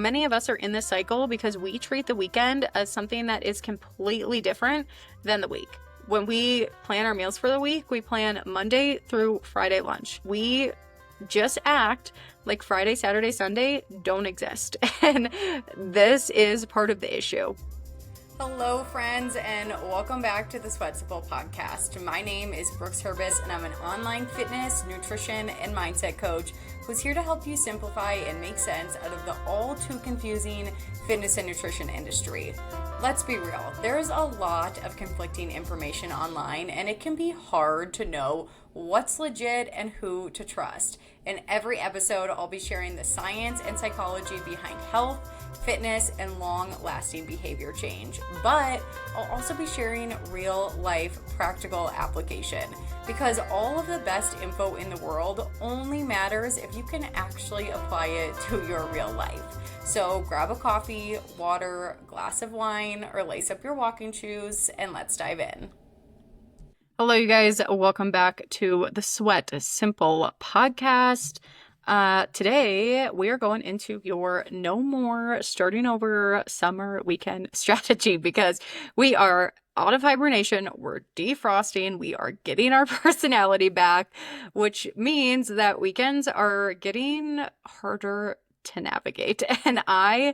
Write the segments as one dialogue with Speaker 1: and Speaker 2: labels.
Speaker 1: many of us are in this cycle because we treat the weekend as something that is completely different than the week. When we plan our meals for the week, we plan Monday through Friday lunch. We just act like Friday, Saturday, Sunday don't exist. And this is part of the issue. Hello, friends, and welcome back to the Sweat Simple podcast. My name is Brooks Herbis, and I'm an online fitness, nutrition, and mindset coach who's here to help you simplify and make sense out of the all too confusing fitness and nutrition industry. Let's be real, there's a lot of conflicting information online, and it can be hard to know what's legit and who to trust. In every episode, I'll be sharing the science and psychology behind health, fitness, and long-lasting behavior change. But I'll also be sharing real-life practical application because all of the best info in the world only matters if you can actually apply it to your real life. So grab a coffee, water, glass of wine, or lace up your walking shoes, and let's dive in. Hello, you guys. Welcome back to the Sweat Simple podcast. Today, we are going into your no more starting over summer weekend strategy because we are out of hibernation, we're defrosting, we are getting our personality back, which means that weekends are getting harder to navigate. And I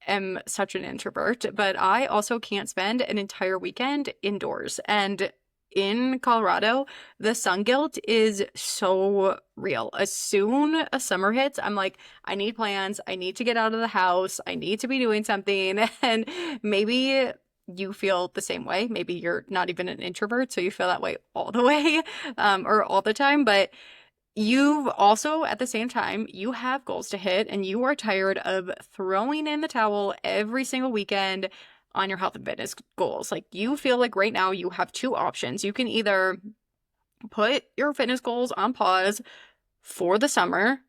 Speaker 1: am such an introvert, but I also can't spend an entire weekend indoors. And in Colorado, the sun guilt is so real. As soon as summer hits, I'm like, I need plans. I need to get out of the house. I need to be doing something. And maybe you feel the same way. Maybe you're not even an introvert, so you feel that way all the way or all the time. But you've also, at the same time, you have goals to hit and you are tired of throwing in the towel every single weekend on your health and fitness goals. Like, you feel like right now you have two options. You can either put your fitness goals on pause for the summer,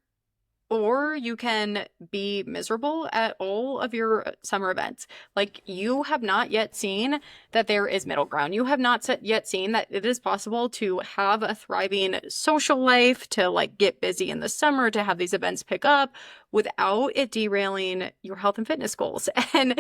Speaker 1: or you can be miserable at all of your summer events. Like, you have not yet seen that there is middle ground. You have not yet seen that it is possible to have a thriving social life, to like get busy in the summer, to have these events pick up without it derailing your health and fitness goals. And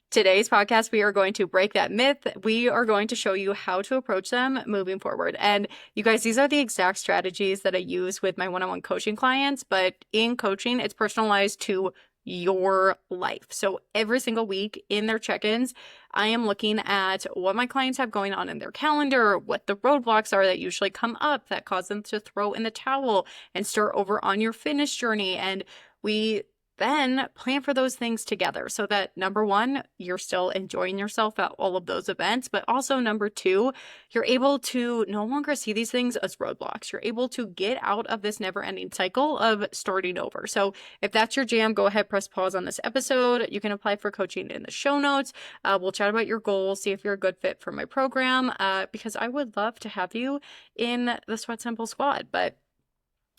Speaker 1: today's podcast, we are going to break that myth. We are going to show you how to approach them moving forward. And you guys, these are the exact strategies that I use with my one-on-one coaching clients, but in coaching, it's personalized to your life. So every single week in their check-ins, I am looking at what my clients have going on in their calendar, what the roadblocks are that usually come up that cause them to throw in the towel and start over on your fitness journey. And we then plan for those things together so that, number one, you're still enjoying yourself at all of those events, but also number two, you're able to no longer see these things as roadblocks. You're able to get out of this never-ending cycle of starting over. So if that's your jam, go ahead, press pause on this episode. You can apply for coaching in the show notes. We'll chat about your goals, see if you're a good fit for my program, because I would love to have you in the Sweat Simple squad. But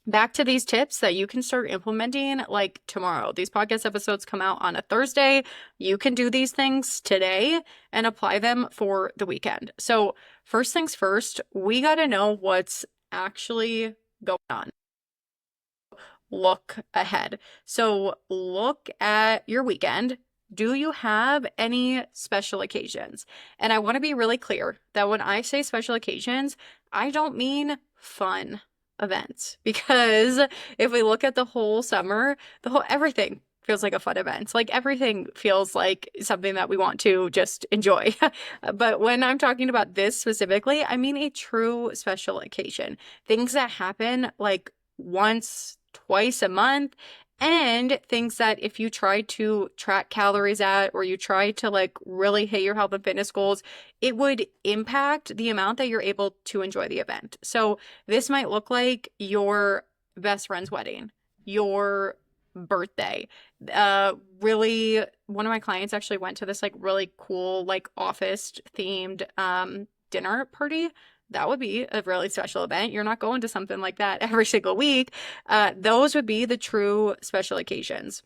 Speaker 1: back to these tips that you can start implementing like tomorrow. These podcast episodes come out on a Thursday. You can do these things today and apply them for the weekend. So first things first, we got to know what's actually going on. Look ahead. So look at your weekend. Do you have any special occasions? And I want to be really clear that when I say special occasions, I don't mean fun events, because if we look at the whole summer, everything feels like a fun event. Like, everything feels like something that we want to just enjoy. But when I'm talking about this specifically, I mean a true special occasion. Things that happen like once, twice a month, and things that if you try to track calories at, or you try to like really hit your health and fitness goals, it would impact the amount that you're able to enjoy the event. So this might look like your best friend's wedding, your birthday. Really, one of my clients actually went to this like really cool, like office themed dinner party. That would be a really special event. You're not going to something like that every single week. Those would be the true special occasions,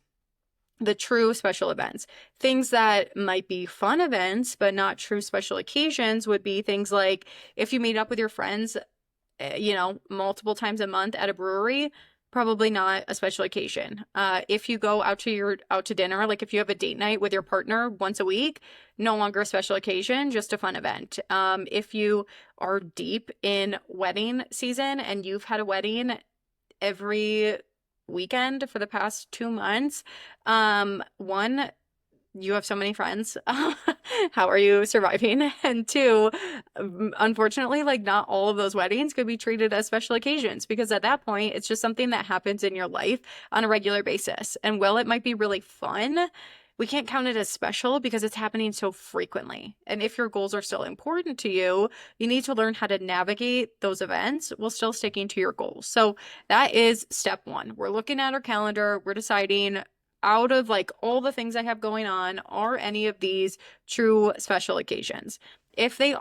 Speaker 1: the true special events. Things that might be fun events, but not true special occasions would be things like if you meet up with your friends, multiple times a month at a brewery, probably not a special occasion. If you go out to dinner, like if you have a date night with your partner once a week, no longer a special occasion, just a fun event. If you are deep in wedding season and you've had a wedding every weekend for the past 2 months, one, you have so many friends. How are you surviving? And two, unfortunately, like not all of those weddings could be treated as special occasions because at that point, it's just something that happens in your life on a regular basis. And while it might be really fun, we can't count it as special because it's happening so frequently. And if your goals are still important to you, you need to learn how to navigate those events while still sticking to your goals. So that is step one. We're looking at our calendar, we're deciding out of like all the things I have going on, are any of these true special occasions? If there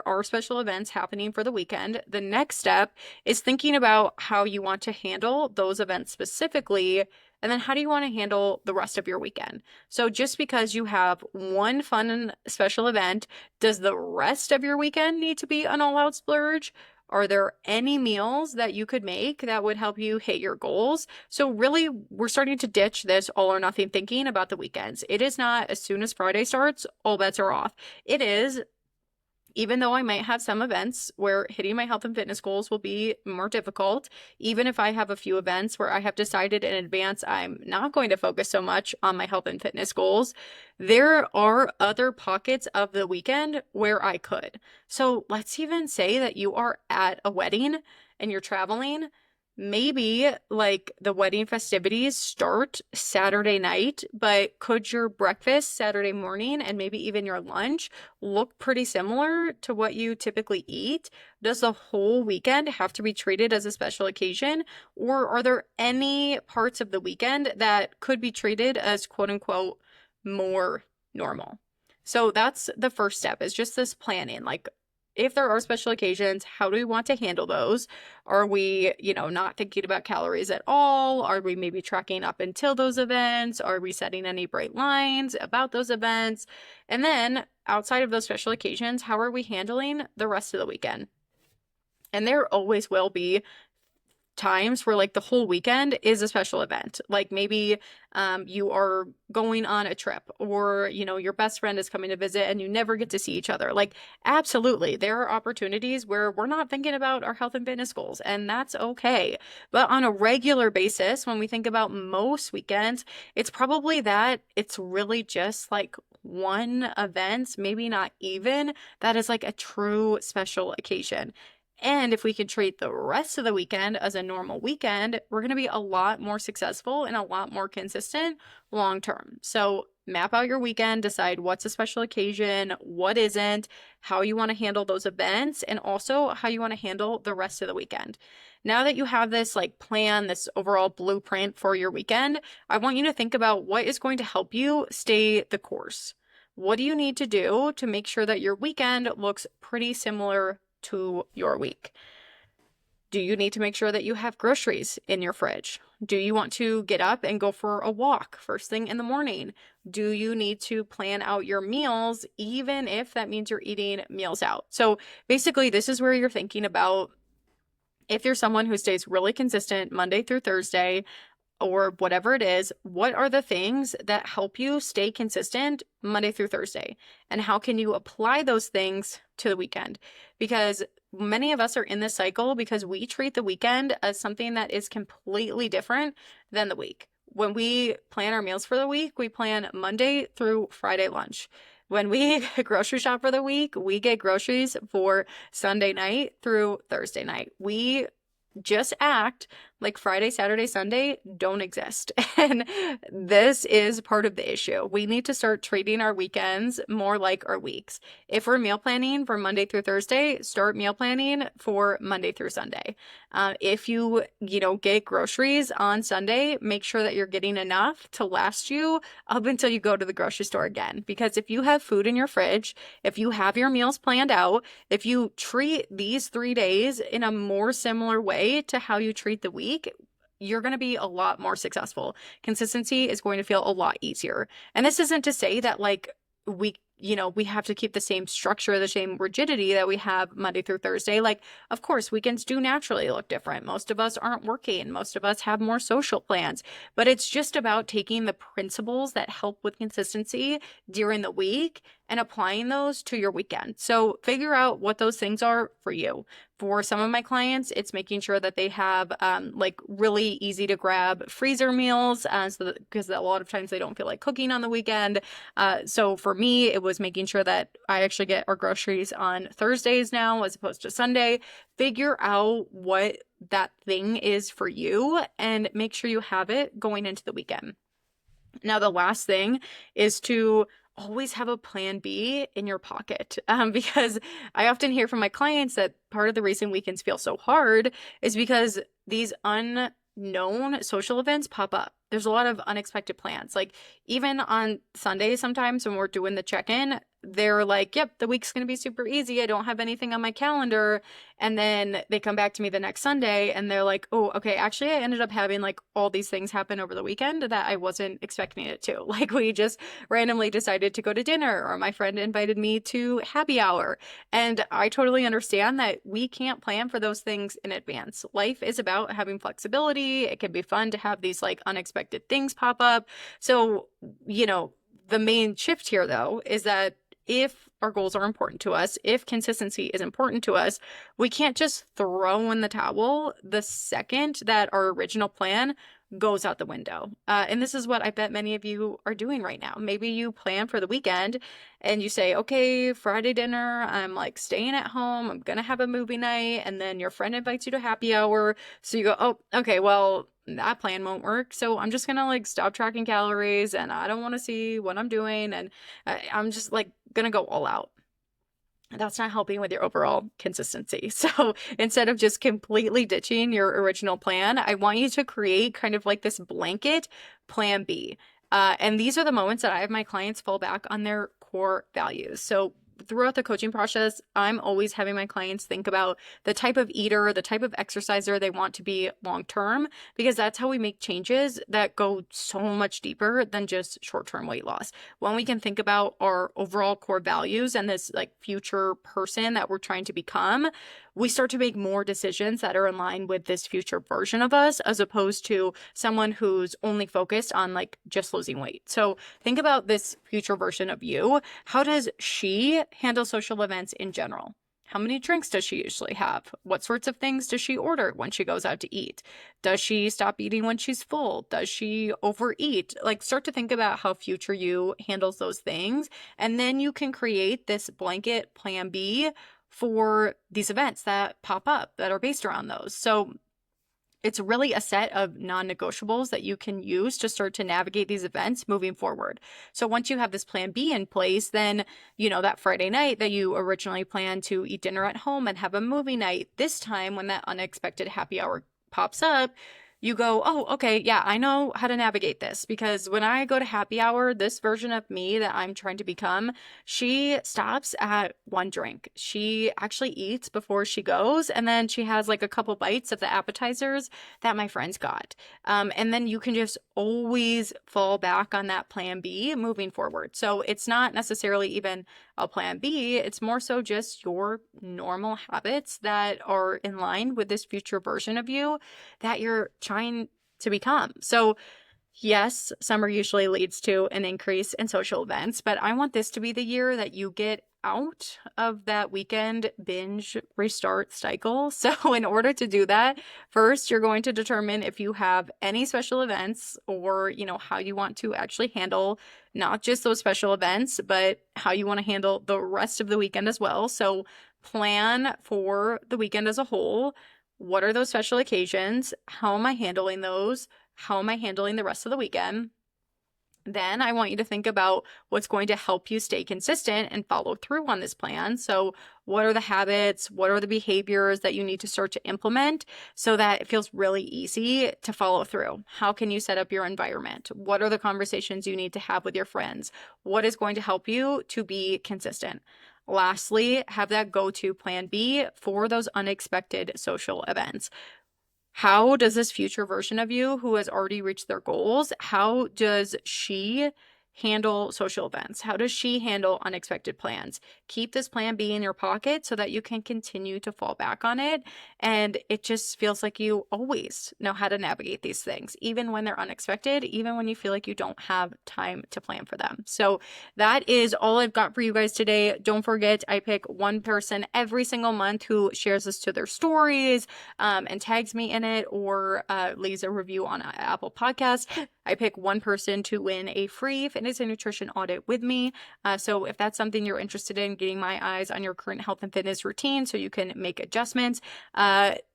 Speaker 1: are special events happening for the weekend, the next step is thinking about how you want to handle those events specifically, and then how do you want to handle the rest of your weekend? So just because you have one fun and special event, does the rest of your weekend need to be an all-out splurge? Are there any meals that you could make that would help you hit your goals? So really, we're starting to ditch this all or nothing thinking about the weekends. It is not as soon as Friday starts, all bets are off. It is, even though I might have some events where hitting my health and fitness goals will be more difficult, even if I have a few events where I have decided in advance I'm not going to focus so much on my health and fitness goals, there are other pockets of the weekend where I could. So let's even say that you are at a wedding and you're traveling. Maybe like the wedding festivities start Saturday night, but could your breakfast Saturday morning and maybe even your lunch look pretty similar to what you typically eat? Does the whole weekend have to be treated as a special occasion? Or are there any parts of the weekend that could be treated as quote unquote more normal? So that's the first step, is just this planning. Like, if there are special occasions, how do we want to handle those? Are we, not thinking about calories at all? Are we maybe tracking up until those events? Are we setting any bright lines about those events? And then outside of those special occasions, how are we handling the rest of the weekend? And there always will be times where like the whole weekend is a special event. Like maybe you are going on a trip, or your best friend is coming to visit and you never get to see each other. Like absolutely, there are opportunities where we're not thinking about our health and fitness goals, and that's okay. But on a regular basis, when we think about most weekends, it's probably that it's really just like one event, maybe not even, that is like a true special occasion. And if we can treat the rest of the weekend as a normal weekend, we're going to be a lot more successful and a lot more consistent long term. So map out your weekend, decide what's a special occasion, what isn't, how you want to handle those events, and also how you want to handle the rest of the weekend. Now that you have this like plan, this overall blueprint for your weekend, I want you to think about what is going to help you stay the course. What do you need to do to make sure that your weekend looks pretty similar to your week? Do you need to make sure that you have groceries in your fridge? Do you want to get up and go for a walk first thing in the morning? Do you need to plan out your meals, even if that means you're eating meals out? So basically, this is where you're thinking about, if you're someone who stays really consistent Monday through Thursday, or whatever it is, what are the things that help you stay consistent Monday through Thursday? And how can you apply those things to the weekend? Because many of us are in this cycle because we treat the weekend as something that is completely different than the week. When we plan our meals for the week, we plan Monday through Friday lunch. When we grocery shop for the week, we get groceries for Sunday night through Thursday night. We just act like Friday, Saturday, Sunday don't exist. And this is part of the issue. We need to start treating our weekends more like our weeks. If we're meal planning for Monday through Thursday, start meal planning for Monday through Sunday. If you get groceries on Sunday, make sure that you're getting enough to last you up until you go to the grocery store again. Because if you have food in your fridge, if you have your meals planned out, if you treat these 3 days in a more similar way to how you treat the week, you're going to be a lot more successful. Consistency is going to feel a lot easier. And this isn't to say that like we have to keep the same structure, the same rigidity that we have Monday through Thursday. Like, of course, weekends do naturally look different. Most of us aren't working. Most of us have more social plans, but it's just about taking the principles that help with consistency during the week and applying those to your weekend. So figure out what those things are for you. For some of my clients, it's making sure that they have like really easy to grab freezer meals, because a lot of times they don't feel like cooking on the weekend. So for me, it was making sure that I actually get our groceries on Thursdays now as opposed to Sunday. Figure out what that thing is for you and make sure you have it going into the weekend. Now, the last thing is to always have a plan B in your pocket, because I often hear from my clients that part of the reason weekends feel so hard is because these unknown social events pop up. There's a lot of unexpected plans. Like even on Sundays, sometimes when we're doing the check-in, they're like, yep, the week's going to be super easy. I don't have anything on my calendar. And then they come back to me the next Sunday and they're like, oh, okay, actually, I ended up having like all these things happen over the weekend that I wasn't expecting it to. Like we just randomly decided to go to dinner, or my friend invited me to happy hour. And I totally understand that we can't plan for those things in advance. Life is about having flexibility. It can be fun to have these like unexpected things pop up. So, the main shift here though is that if our goals are important to us, if consistency is important to us, we can't just throw in the towel the second that our original plan goes out the window. And this is what I bet many of you are doing right now. Maybe you plan for the weekend and you say, okay, Friday dinner, I'm like staying at home. I'm going to have a movie night. And then your friend invites you to happy hour. So you go, oh, okay, well, that plan won't work. So I'm just going to like stop tracking calories and I don't want to see what I'm doing. And I'm just like going to go all out. That's not helping with your overall consistency. So instead of just completely ditching your original plan, I want you to create kind of like this blanket plan B. And these are the moments that I have my clients fall back on their core values. So throughout the coaching process, I'm always having my clients think about the type of eater, the type of exerciser they want to be long term, because that's how we make changes that go so much deeper than just short-term weight loss. When we can think about our overall core values and this like future person that we're trying to become, we start to make more decisions that are in line with this future version of us, as opposed to someone who's only focused on like just losing weight. So think about this future version of you. How does she handle social events in general? How many drinks does she usually have? What sorts of things does she order when she goes out to eat? Does she stop eating when she's full? Does she overeat? Like start to think about how future you handles those things. And then you can create this blanket plan B for these events that pop up that are based around those. So it's really a set of non-negotiables that you can use to start to navigate these events moving forward. So once you have this plan B in place, then, that Friday night that you originally planned to eat dinner at home and have a movie night, this time when that unexpected happy hour pops up, you go, oh, okay, yeah, I know how to navigate this, because when I go to happy hour, this version of me that I'm trying to become, she stops at one drink. She actually eats before she goes, and then she has like a couple bites of the appetizers that my friends got. And then you can just always fall back on that plan B moving forward. So it's not necessarily even a plan B, it's more so just your normal habits that are in line with this future version of you that you're trying to become. So yes, summer usually leads to an increase in social events, but I want this to be the year that you get out of that weekend binge restart cycle. So in order to do that, first, you're going to determine if you have any special events, or, how you want to actually handle not just those special events, but how you want to handle the rest of the weekend as well. So plan for the weekend as a whole. What are those special occasions? How am I handling those? How am I handling the rest of the weekend? Then I want you to think about what's going to help you stay consistent and follow through on this plan. So what are the habits? What are the behaviors that you need to start to implement so that it feels really easy to follow through? How can you set up your environment? What are the conversations you need to have with your friends? What is going to help you to be consistent? Lastly, have that go-to plan B for those unexpected social events. How does this future version of you who has already reached their goals, how does she handle social events? How does she handle unexpected plans? Keep this plan B in your pocket so that you can continue to fall back on it. And it just feels like you always know how to navigate these things, even when they're unexpected, even when you feel like you don't have time to plan for them. So that is all I've got for you guys today. Don't forget, I pick one person every single month who shares this to their stories and tags me in it, or leaves a review on Apple Podcast. I pick one person to win a free fitness and nutrition audit with me. So if that's something you're interested in, getting my eyes on your current health and fitness routine so you can make adjustments,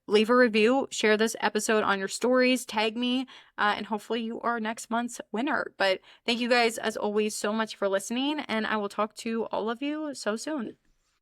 Speaker 1: leave a review, share this episode on your stories, tag me, and hopefully you are next month's winner. But thank you guys, as always, so much for listening, and I will talk to all of you so soon.